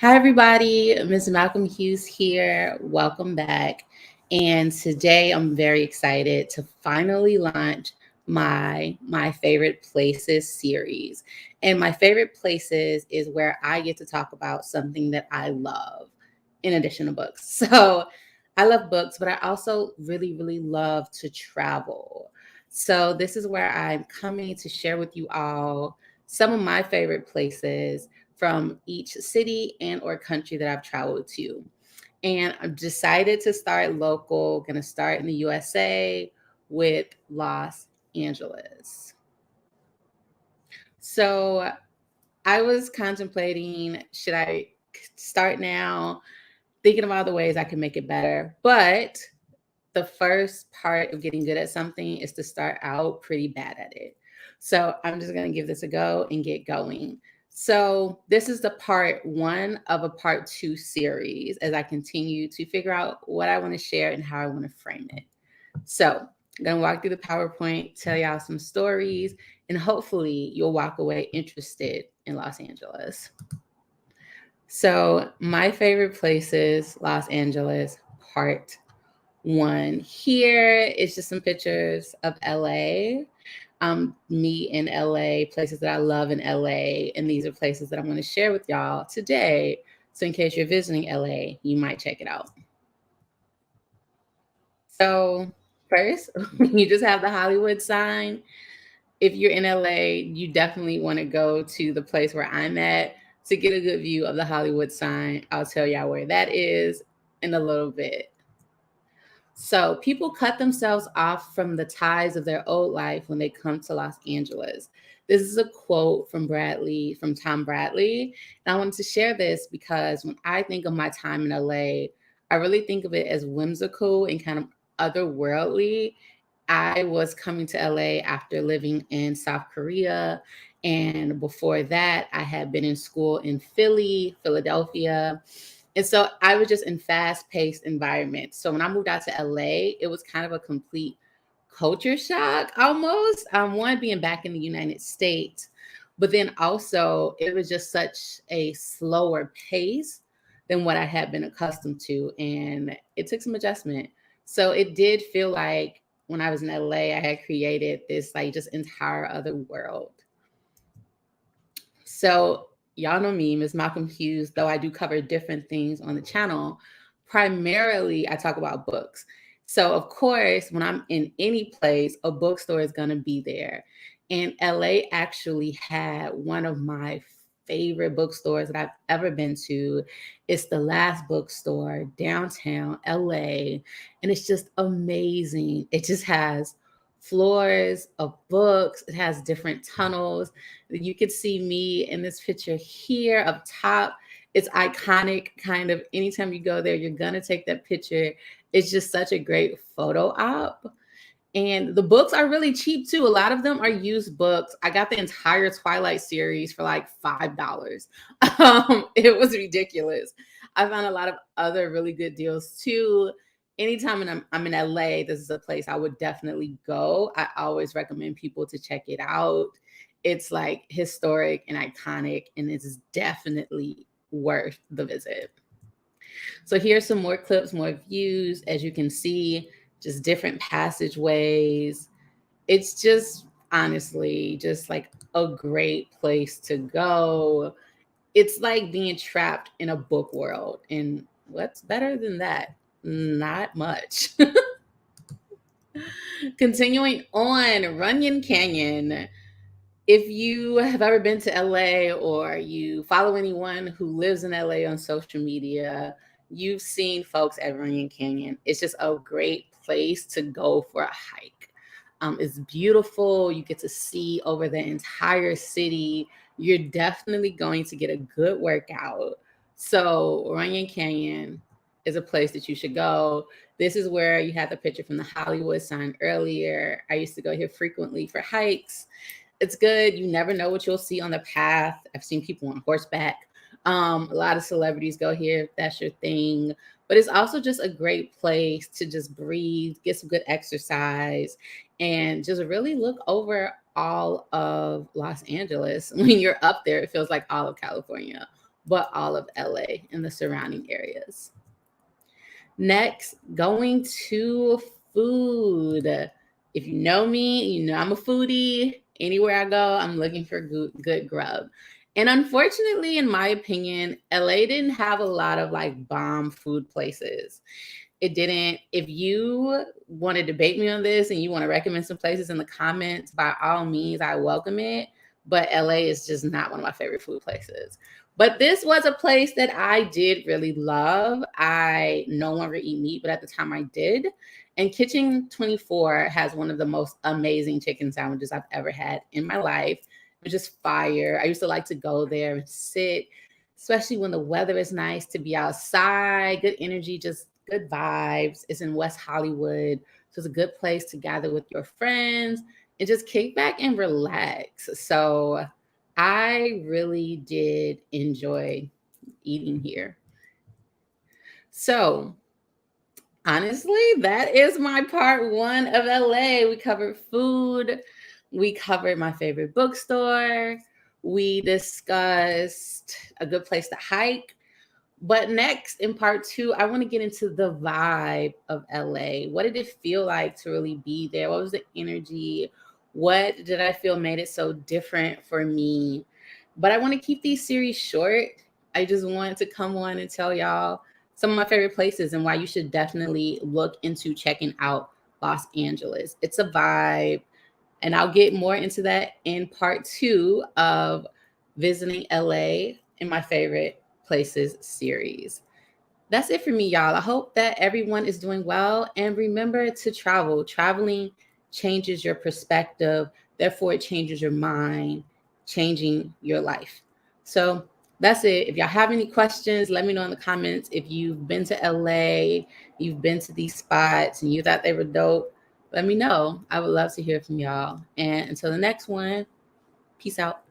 Hi, everybody. Ms. Malcolm Hughes here. Welcome back. And today I'm very excited to finally launch my favorite places series. And my favorite places is where I get to talk about something that I love in addition to books. So I love books, but I also really love to travel. So this is where I'm coming to share with you all some of my favorite places from each city and or country that I've traveled to. And I've decided to start local, going to start in the USA with Los Angeles. So I was contemplating, should I start now, thinking about the ways I can make it better. But the first part of getting good at something is to start out pretty bad at it. So I'm just going to give this a go and get going. So this is the part one of a part two series as I continue to figure out what I want to share and how I want to frame it. So I'm going to walk through the PowerPoint, tell y'all some stories, and hopefully you'll walk away interested in Los Angeles. So my favorite places, Los Angeles, part one. Here is just some pictures of LA. Me in LA, places that I love in LA. And these are places that I'm going to share with y'all today. So in case you're visiting LA, you might check it out. So first, you just have the Hollywood sign. If you're in LA, you definitely want to go to the place where I'm at to get a good view of the Hollywood sign. I'll tell y'all where that is in a little bit. So people cut themselves off from the ties of their old life when they come to Los Angeles. This is a quote from Tom Bradley. And I wanted to share this because when I think of my time in LA, I really think of it as whimsical and kind of otherworldly. I was coming to LA after living in South Korea. And before that, I had been in school in Philadelphia. And so I was just in fast-paced environments. So when I moved out to LA, it was kind of a complete culture shock almost. One, being back in the United States, but then also it was just such a slower pace than what I had been accustomed to. And it took some adjustment. So it did feel like when I was in LA, I had created this like just entire other world. So y'all know me, Ms. Malcolm Hughes, though I do cover different things on the channel. Primarily, I talk about books. So of course, when I'm in any place, a bookstore is going to be there. And LA actually had one of my favorite bookstores that I've ever been to. It's the Last Bookstore downtown LA. And it's just amazing. It just has floors of books. It has different tunnels. You can see me in this picture here up top. It's iconic, kind of. Anytime you go there, you're going to take that picture. It's just such a great photo op. And the books are really cheap too. A lot of them are used books. I got the entire Twilight series for like $5. It was ridiculous. I found a lot of other really good deals too. Anytime I'm in LA, this is a place I would definitely go. I always recommend people to check it out. It's like historic and iconic, and it's definitely worth the visit. So here's some more clips, more views. As you can see, just different passageways. It's just honestly just like a great place to go. It's like being trapped in a book world. And what's better than that? Not much. Continuing on, Runyon Canyon. If you have ever been to LA or you follow anyone who lives in LA on social media, you've seen folks at Runyon Canyon. It's just a great place to go for a hike. It's beautiful. You get to see over the entire city. You're definitely going to get a good workout. So Runyon Canyon is a place that you should go. This is where you had the picture from the Hollywood sign earlier. I used to go here frequently for hikes. It's good. You never know what you'll see on the path. I've seen people on horseback. A lot of celebrities go here if that's your thing. But it's also just a great place to just breathe, get some good exercise, and just really look over all of Los Angeles. When you're up there, it feels like all of California. but all of LA and the surrounding areas. Next, going to food. If you know me, you know I'm a foodie. Anywhere I go, I'm looking for good grub. And unfortunately, in my opinion, LA didn't have a lot of like bomb food places. It didn't. If you want to debate me on this and you want to recommend some places in the comments, by all means, I welcome it. But LA is just not one of my favorite food places. But this was a place that I did really love. I no longer eat meat, but at the time I did. And Kitchen 24 has one of the most amazing chicken sandwiches I've ever had in my life. It was just fire. I used to like to go there and sit, especially when the weather is nice, to be outside, good energy, just good vibes. It's in West Hollywood. So it's a good place to gather with your friends and just kick back and relax. So I really did enjoy eating here. So honestly, that is my part one of LA. We covered food, we covered my favorite bookstore, we discussed a good place to hike. But next, in part two, I want to get into the vibe of LA. What did it feel like to really be there? What was the energy? What did I feel made it so different for me? But I want to keep these series short. I just wanted to come on and tell y'all some of my favorite places and why you should definitely look into checking out Los Angeles. It's a vibe. And I'll get more into that in part two of visiting LA in my favorite places series. That's it for me, y'all. I hope that everyone is doing well. And remember to travel. Traveling changes your perspective, therefore, it changes your mind, changing your life. So that's it. If y'all have any questions, let me know in the comments. If you've been to LA, you've been to these spots, and you thought they were dope, let me know. I would love to hear from y'all. And until the next one, peace out.